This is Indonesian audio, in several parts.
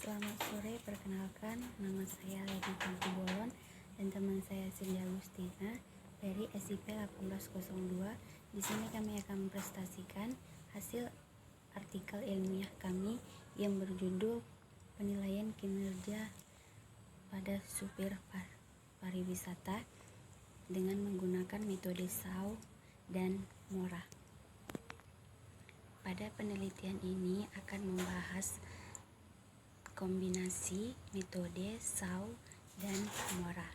Selamat sore, perkenalkan nama saya Lady Bolon dan teman saya Cindy Agustina dari SIP 1802. Di sini kami akan mempresentasikan hasil artikel ilmiah kami yang berjudul Penilaian Kinerja pada Supir Pariwisata dengan menggunakan metode SAO dan MORA. Pada penelitian ini akan membahas kombinasi metode SAO dan MORA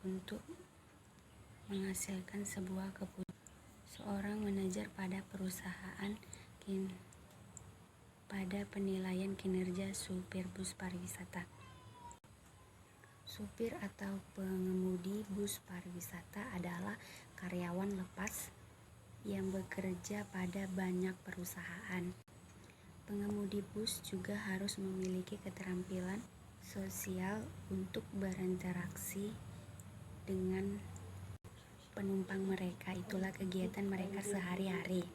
untuk menghasilkan sebuah keputusan seorang manajer pada perusahaan pada penilaian kinerja supir bus pariwisata. Supir atau pengemudi bus pariwisata adalah karyawan lepas yang bekerja pada banyak perusahaan. Pengemudi bus juga harus memiliki keterampilan sosial untuk berinteraksi dengan penumpang mereka. Itulah kegiatan mereka sehari-hari.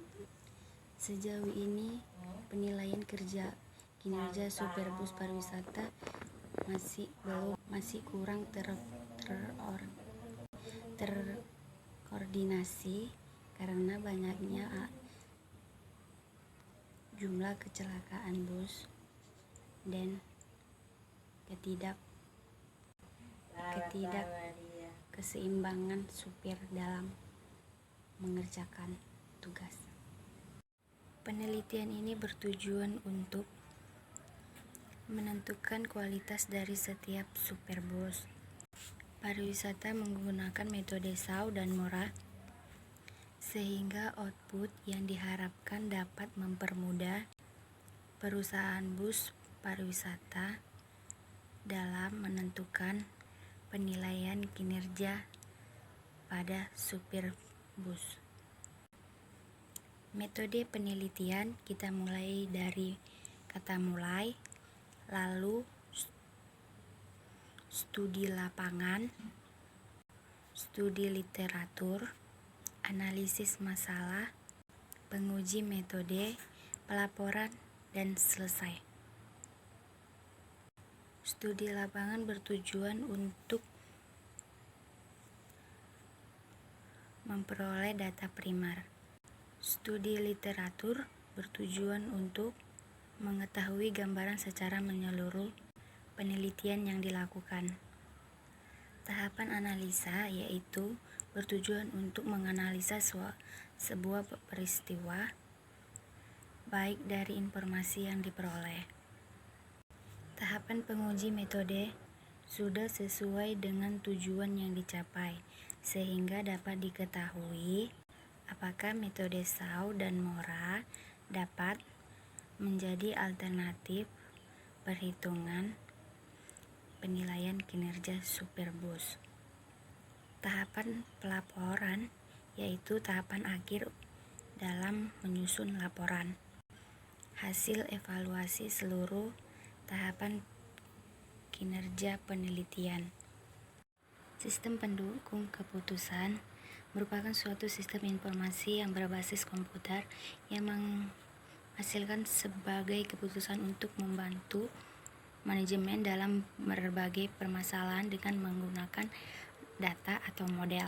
Sejauh ini penilaian kinerja supir bus pariwisata masih kurang terkoordinasi karena banyaknya jumlah kecelakaan bus dan ketidakkeseimbangan supir dalam mengerjakan tugas. Penelitian ini bertujuan untuk menentukan kualitas dari setiap supir bus pariwisata menggunakan metode SAO dan MORA, sehingga output yang diharapkan dapat mempermudah perusahaan bus pariwisata dalam menentukan penilaian kinerja pada supir bus. Metode penelitian kita mulai dari kata mulai, lalu studi lapangan, studi literatur, analisis masalah, penguji metode, pelaporan, dan selesai. Studi lapangan bertujuan untuk memperoleh data primer. Studi literatur bertujuan untuk mengetahui gambaran secara menyeluruh penelitian yang dilakukan. Tahapan analisa yaitu bertujuan untuk menganalisa sebuah peristiwa baik dari informasi yang diperoleh. Tahapan penguji metode sudah sesuai dengan tujuan yang dicapai, sehingga dapat diketahui apakah metode SAO dan MORA dapat menjadi alternatif perhitungan penilaian kinerja supir bus. Tahapan pelaporan yaitu tahapan akhir dalam menyusun laporan. Hasil evaluasi seluruh tahapan kinerja penelitian. Sistem pendukung keputusan merupakan suatu sistem informasi yang berbasis komputer yang menghasilkan sebagai keputusan untuk membantu manajemen dalam berbagai permasalahan dengan menggunakan data atau model.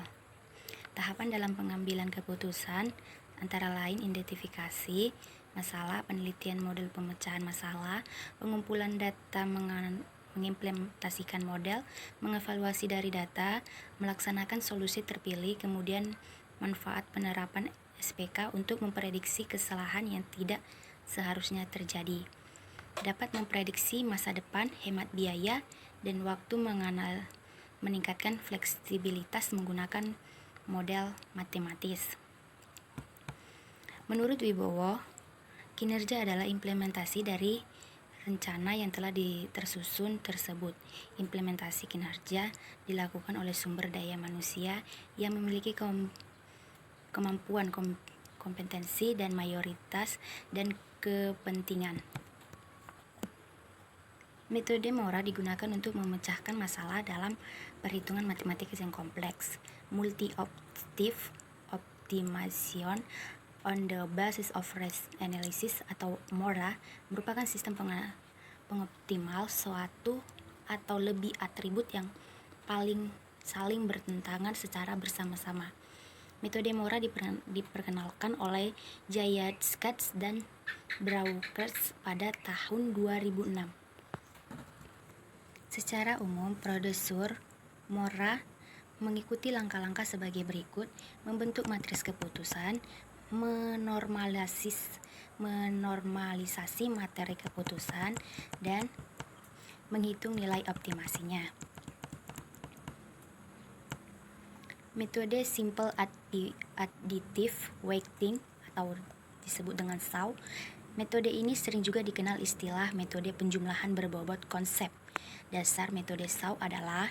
Tahapan dalam pengambilan keputusan antara lain identifikasi masalah, penelitian model pemecahan masalah, pengumpulan data, mengimplementasikan model, mengevaluasi dari data, melaksanakan solusi terpilih, kemudian manfaat penerapan SPK untuk memprediksi kesalahan yang tidak seharusnya terjadi. Dapat memprediksi masa depan, hemat biaya, dan waktu meningkatkan fleksibilitas menggunakan model matematis. Menurut Wibowo, kinerja adalah implementasi dari rencana yang telah tersusun tersebut. Implementasi kinerja dilakukan oleh sumber daya manusia yang memiliki kemampuan, kompetensi, dan mayoritas dan kepentingan. Metode MORA digunakan untuk memecahkan masalah dalam perhitungan matematis yang kompleks. Multi-objective optimization on the basis of risk analysis atau MORA merupakan sistem pengoptimal suatu atau lebih atribut yang paling saling bertentangan secara bersama-sama. Metode Mora diperkenalkan oleh Jayatskats dan Brouwers pada tahun 2006. Secara umum, prosedur Mora mengikuti langkah-langkah sebagai berikut: membentuk matriks keputusan, menormalisasi materi keputusan, dan menghitung nilai optimasinya. Metode Simple Additive Weighting atau disebut dengan SAW. Metode ini sering juga dikenal istilah metode penjumlahan berbobot konsep. Dasar metode SAW adalah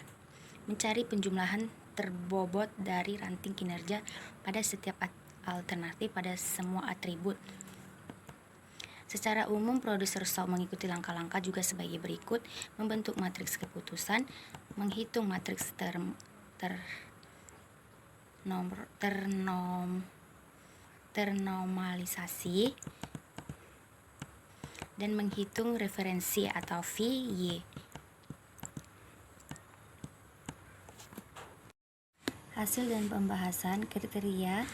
mencari penjumlahan terbobot dari ranting kinerja pada setiap alternatif pada semua atribut. Secara umum, prosedur SAW mengikuti langkah-langkah juga sebagai berikut: membentuk matriks keputusan, menghitung matriks ternormalisasi, dan menghitung referensi atau VY. Hasil dan pembahasan kriteria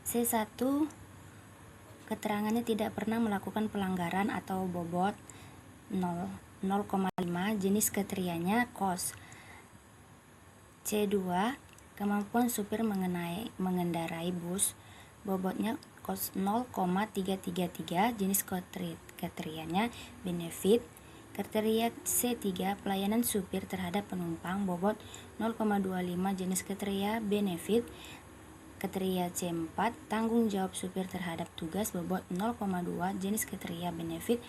C1, keterangannya tidak pernah melakukan pelanggaran atau bobot 0,5, jenis kriterianya COS. C2, kemampuan supir mengendarai bus, bobotnya COS 0,333, jenis kriterianya benefit. Kriteria C3, pelayanan supir terhadap penumpang, bobot 0,25, jenis kriteria benefit. Kriteria C4, tanggung jawab supir terhadap tugas, bobot 0,2, jenis kriteria benefit.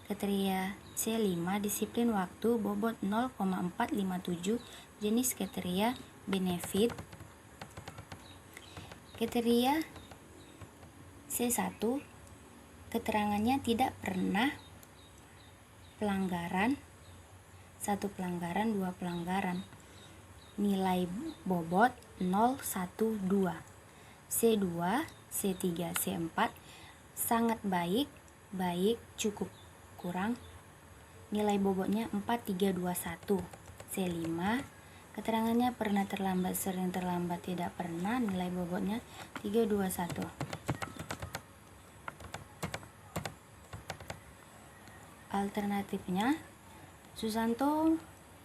Kriteria C5, disiplin waktu, bobot 0,457, jenis kriteria benefit. Kriteria C1, keterangannya tidak pernah pelanggaran, 1 pelanggaran, 2 pelanggaran. Nilai bobot 012. C2, C3, C4 sangat baik, baik, cukup, kurang. Nilai bobotnya 4321. C5, keterangannya pernah terlambat, sering terlambat, tidak pernah. Nilai bobotnya 321. Alternatifnya, Susanto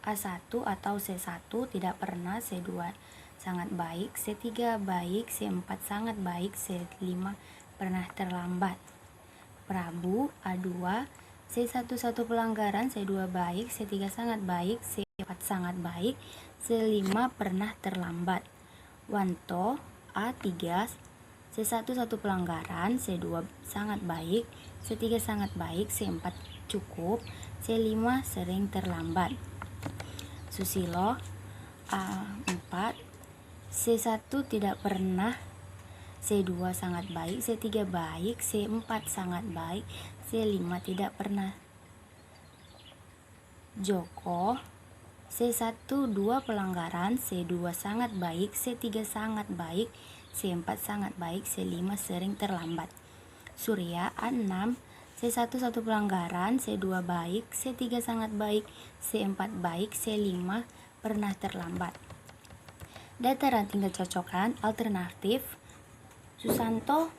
A1 atau C1 tidak pernah, C2 sangat baik, C3 baik, C4 sangat baik, C5 pernah terlambat. Prabu A2, C1 1 pelanggaran, C2 baik, C3 sangat baik, C4 sangat baik, C5 pernah terlambat. Wanto A3, C1 1 pelanggaran, C2 sangat baik, C3 sangat baik, C4 cukup, C5 sering terlambat. Susilo A4, C1 tidak pernah, C2 sangat baik, C3 baik, C4 sangat baik, C5 tidak pernah. Joko C1 2 pelanggaran, C2 sangat baik, C3 sangat baik, C4 sangat baik, C5 sering terlambat. Surya A6, C1 1 pelanggaran, C2 baik, C3 sangat baik, C4 baik, C5 pernah terlambat. Data ranting kecocokan alternatif Susanto,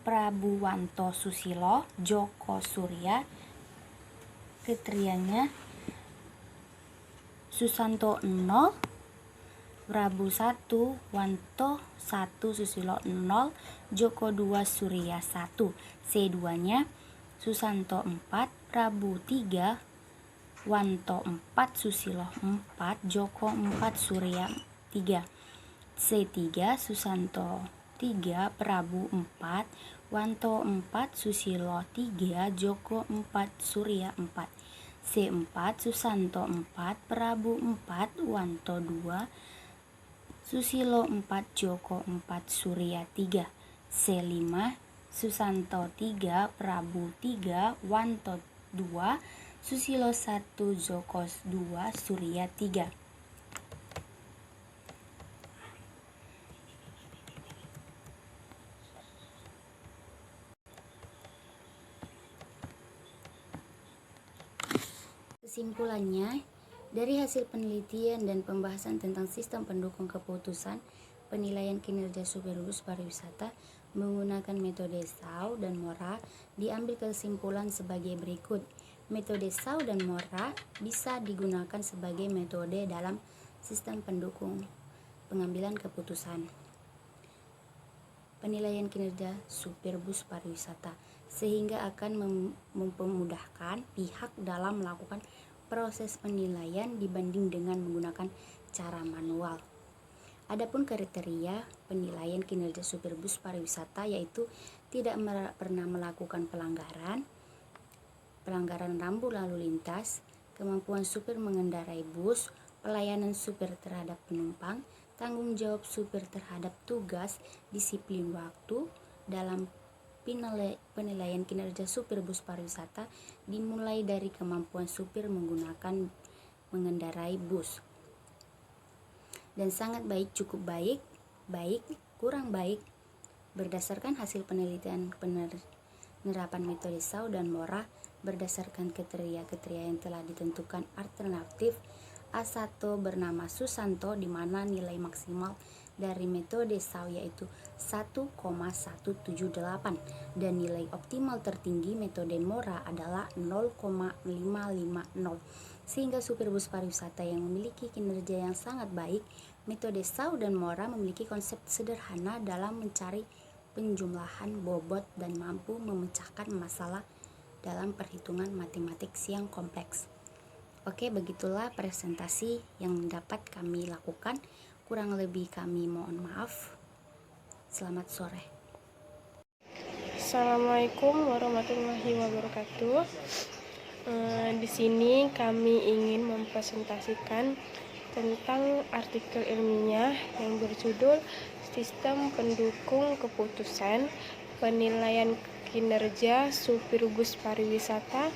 Prabuwanto Susilo, Joko Surya. Kriterianya Susanto 0, Prabu 1, Wanto 1, Susilo 0, Joko 2, Surya 1. C2-nya Susanto 4, Prabu 3, Wanto 4, Susilo 4, Joko 4, Surya 3. C3, Susanto 3, Prabu 4, Wanto 4, Susilo 3, Joko 4, Surya 4. C4, Susanto 4, Prabu 4, Wanto 2, Susilo 4, Joko 4, Surya 3. C5, Susanto 3, Prabu 3, Wanto 2, Susilo 1, Joko 2, Surya 3. Kesimpulannya, dari hasil penelitian dan pembahasan tentang sistem pendukung keputusan penilaian kinerja supir bus pariwisata menggunakan metode Shaw dan Mora, diambil kesimpulan sebagai berikut. Metode Shaw dan Mora bisa digunakan sebagai metode dalam sistem pendukung pengambilan keputusan penilaian kinerja supir bus pariwisata, sehingga akan mempermudahkan pihak dalam melakukan proses penilaian dibanding dengan menggunakan cara manual. Adapun kriteria penilaian kinerja supir bus pariwisata yaitu tidak pernah melakukan pelanggaran rambu lalu lintas, kemampuan supir mengendarai bus, pelayanan supir terhadap penumpang, tanggung jawab supir terhadap tugas, disiplin waktu. Dalam penilaian kinerja supir bus pariwisata dimulai dari kemampuan supir mengendarai bus. Dan sangat baik, cukup baik, baik, kurang baik. Berdasarkan hasil penelitian penerapan metode Shaw dan Mora berdasarkan kriteria-kriteria yang telah ditentukan, alternatif A1 bernama Susanto, di mana nilai maksimal dari metode Shaw yaitu 1,178 dan nilai optimal tertinggi metode Mora adalah 0,550, sehingga supir bus pariwisata yang memiliki kinerja yang sangat baik. Metode Shaw dan Mora memiliki konsep sederhana dalam mencari penjumlahan bobot dan mampu memecahkan masalah dalam perhitungan matematik yang kompleks. Oke, begitulah presentasi yang dapat kami lakukan. Kurang lebih kami mohon maaf. Selamat sore. Assalamualaikum warahmatullahi wabarakatuh. Di sini kami ingin mempresentasikan tentang artikel ilmiah yang berjudul Sistem Pendukung Keputusan Penilaian Kinerja Supir Bus Pariwisata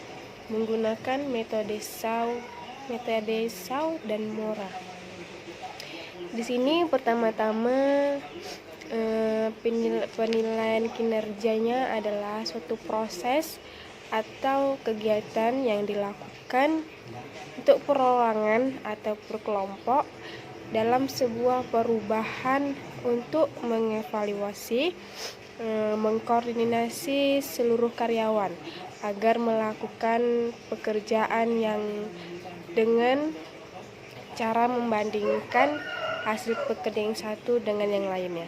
menggunakan metode Shaw dan Mora. Di sini pertama-tama penilaian kinerjanya adalah suatu proses atau kegiatan yang dilakukan untuk perorangan atau per kelompok dalam sebuah perubahan untuk mengevaluasi, mengkoordinasi seluruh karyawan agar melakukan pekerjaan yang dengan cara membandingkan hasil pekerjaan yang satu dengan yang lainnya.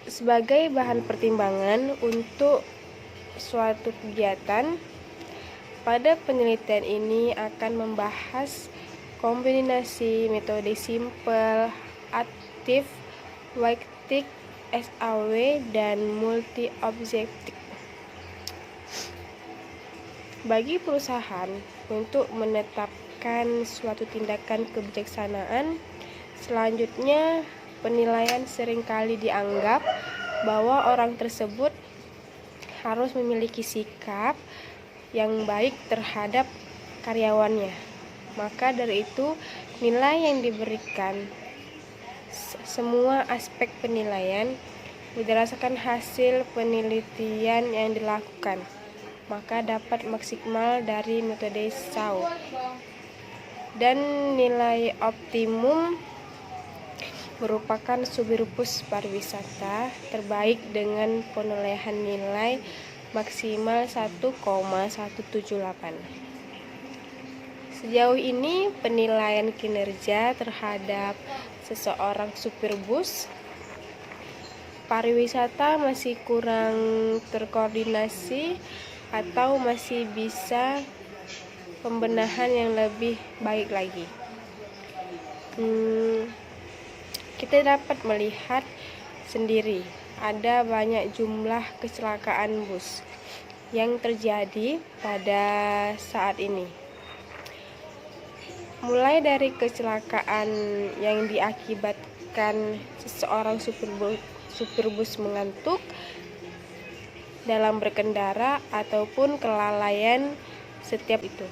Sebagai bahan pertimbangan untuk suatu kegiatan, pada penelitian ini akan membahas kombinasi metode simple, aktif, Waiting, SAW, dan multi-objektif. Bagi perusahaan untuk menetapkan suatu tindakan kebijaksanaan, selanjutnya penilaian seringkali dianggap bahwa orang tersebut harus memiliki sikap yang baik terhadap karyawannya. Maka dari itu, nilai yang diberikan semua aspek penilaian berdasarkan hasil penelitian yang dilakukan, maka dapat maksimal dari metode Shaw. Dan nilai optimum merupakan supir bus pariwisata terbaik dengan penilaian nilai maksimal 1,178. Sejauh ini penilaian kinerja terhadap seseorang supir bus pariwisata masih kurang terkoordinasi atau masih bisa pembenahan yang lebih baik lagi. Kita dapat melihat sendiri ada banyak jumlah kecelakaan bus yang terjadi pada saat ini. Mulai dari kecelakaan yang diakibatkan seseorang supir bus mengantuk dalam berkendara ataupun kelalaian setiap itu.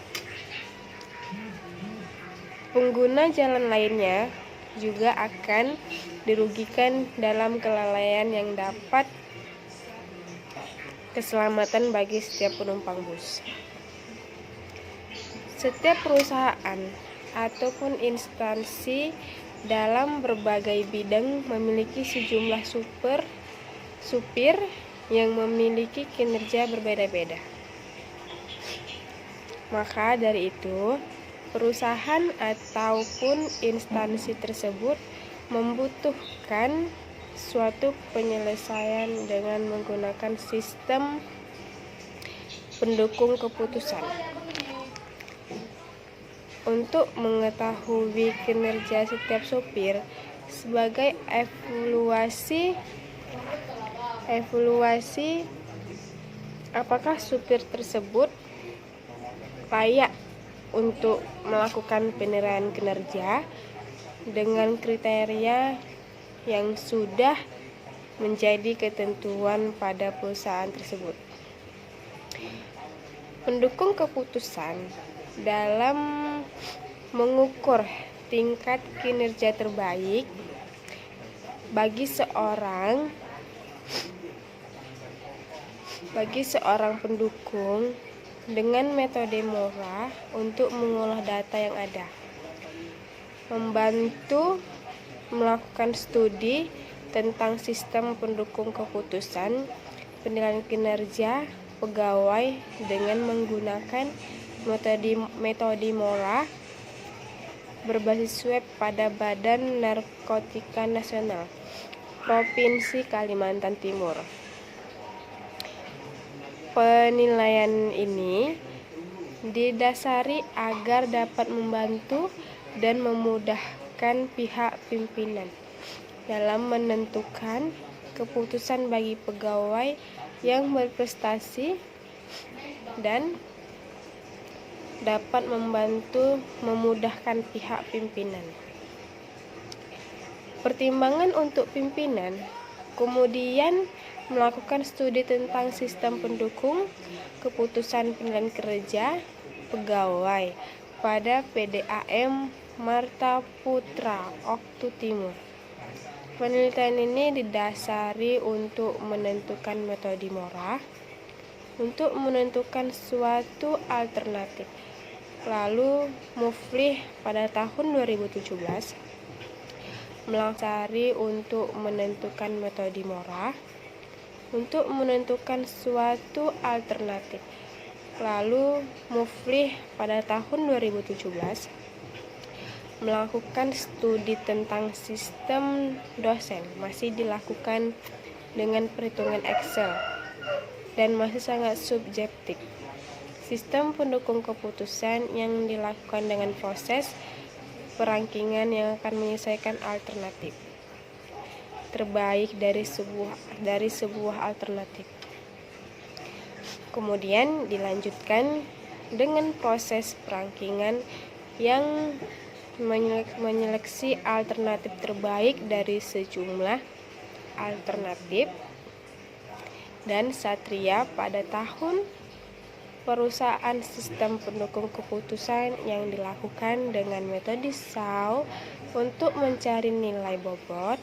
Pengguna jalan lainnya juga akan dirugikan dalam kelalaian yang dapat keselamatan bagi setiap penumpang bus. Setiap perusahaan ataupun instansi dalam berbagai bidang memiliki sejumlah supir yang memiliki kinerja berbeda-beda. Maka dari itu, perusahaan ataupun instansi tersebut membutuhkan suatu penyelesaian dengan menggunakan sistem pendukung keputusan. Untuk mengetahui kinerja setiap supir sebagai evaluasi apakah supir tersebut layak untuk melakukan penilaian kinerja dengan kriteria yang sudah menjadi ketentuan pada perusahaan tersebut. Pendukung keputusan dalam mengukur tingkat kinerja terbaik bagi seorang pendukung dengan metode MORA untuk mengolah data yang ada, membantu melakukan studi tentang sistem pendukung keputusan penilaian kinerja pegawai dengan menggunakan metode MORA berbasis web pada Badan Narkotika Nasional Provinsi Kalimantan Timur. Penilaian ini didasari agar dapat membantu dan memudahkan pihak pimpinan dalam menentukan keputusan bagi pegawai yang berprestasi dan dapat membantu memudahkan pihak pimpinan. Pertimbangan untuk pimpinan kemudian melakukan studi tentang sistem pendukung keputusan penilaian kinerja pegawai pada PDAM Marta Putra Oktu Timur. Penelitian ini didasari untuk menentukan metode MORA untuk menentukan suatu alternatif. Lalu Muflih pada tahun 2017 melaksari untuk menentukan metode MORA untuk menentukan suatu alternatif. Lalu Muflih pada tahun 2017 melakukan studi tentang sistem dosen, masih dilakukan dengan perhitungan Excel dan masih sangat subjektif. Sistem pendukung keputusan yang dilakukan dengan proses perangkingan yang akan menyelesaikan alternatif terbaik dari sebuah alternatif. Kemudian dilanjutkan dengan proses perangkingan yang menyeleksi alternatif terbaik dari sejumlah alternatif. Dan Satria pada tahun perusahaan sistem pendukung keputusan yang dilakukan dengan metode SAW untuk mencari nilai bobot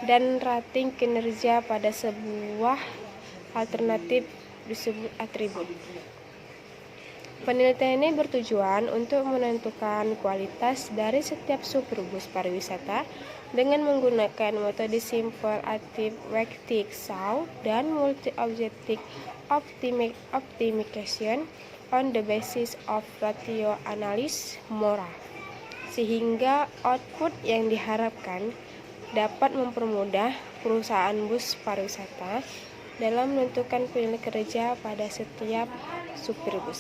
dan rating kinerja pada sebuah alternatif disebut atribut. Penelitian ini bertujuan untuk menentukan kualitas dari setiap supir bus pariwisata dengan menggunakan metode Simple Active SAW dan Multi Objective Optimization on the basis of ratio analysis MORA, sehingga output yang diharapkan dapat mempermudah perusahaan bus pariwisata dalam menentukan penilaian kinerja pada setiap supir bus.